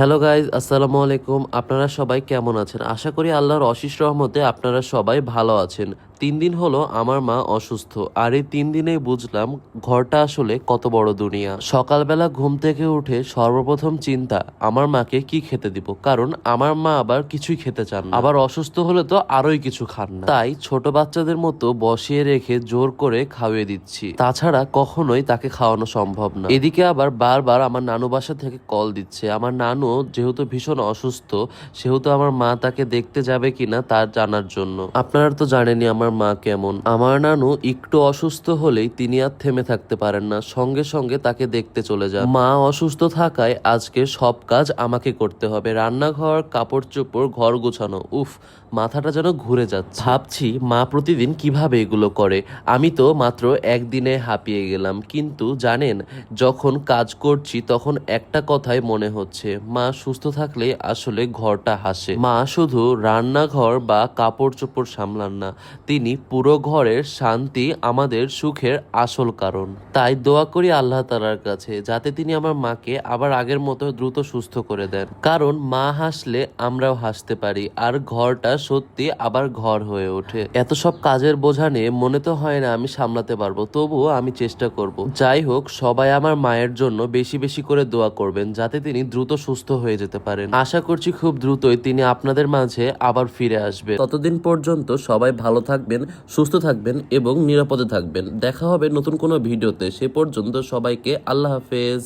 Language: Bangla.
হ্যালো গাইজ, আসসালামু আলাইকুম। আপনারা সবাই কেমন আছেন? আশা করি আল্লাহর অশেষ রহমতে আপনারা সবাই ভালো আছেন। 3 দিন হলো আমার মা অসুস্থ, আর এই 3 দিনেই বুঝলাম ঘরটা আসলে কত বড় দুনিয়া। সকালবেলা ঘুম থেকে উঠে সর্বপ্রথম চিন্তা আমার মাকে কি খেতে দিব, কারণ আমার মা আবার কিছুই খেতে চান না, আবার অসুস্থ হলে তো আরোই কিছু খান না। তাই ছোট বাচ্চাদের মতো বসিয়ে রেখে জোর করে খাওয়িয়ে দিচ্ছি, তাছাড়া কখনোই তাকে খাওয়ানো সম্ভব না। এদিকে আবার বারবার আমার নানু বাসা থেকে কল দিচ্ছে। আমার নানু যেহেতু ভীষণ অসুস্থ, সেহেতু আমার মা তাকে দেখতে যাবে কিনা তার জানার জন্য। আপনারা তো জানেনই আমার মা কেমন। আমার নানু একটু অসুস্থ হলেই তিনি আর থেমে থাকতে পারেন না, সঙ্গে সঙ্গে তাকে দেখতে চলে যান। মা অসুস্থ থাকায় আজকে সব কাজ আমাকে করতে হবে, রান্নাঘর, কাপড় চোপড়, ঘর গোছানো। উফ, মাথাটা যেন ঘুরে যাচ্ছে। ভাবছি মা প্রতিদিন কিভাবে এগুলো করে। আমি তো মাত্র একদিনে হাঁপিয়ে গেলাম, কিন্তু জানেন, যখন কাজ করছি তখন একটা কথাই মনে হচ্ছে, মা সুস্থ থাকলে আসলে ঘরটা হাসে। মা শুধু রান্নাঘর বা কাপড় চোপড় সামলান না, তিনি পুরো ঘরের শান্তি, আমাদের সুখের আসল কারণ। তাই দোয়া করি আল্লাহ তাআলার কাছে, যাতে তিনি আমার মাকে আবার আগের মতো দ্রুত সুস্থ করে দেন। কারণ মা হাসলে আমরাও হাসতে পারি, আর ঘরটা সত্যি আবার ঘর হয়ে ওঠে। এত সব কাজের বোঝা নিয়ে মনে তো হয় না আমি সামলাতে পারবো, তবুও আমি চেষ্টা করব। যাই হোক, সবাই আমার মায়ের জন্য বেশি বেশি করে দোয়া করবেন, যাতে তিনি দ্রুত সুস্থ হয়ে যেতে পারেন। আশা করছি খুব দ্রুতই তিনি আপনাদের মাঝে আবার ফিরে আসবেন। ততদিন পর্যন্ত সবাই ভালো থাকবেন, সুস্থ থাকবেন এবং নিরাপদে থাকবেন। দেখা হবে নতুন কোনো ভিডিওতে। সে পর্যন্ত সবাইকে আল্লাহ হাফেজ।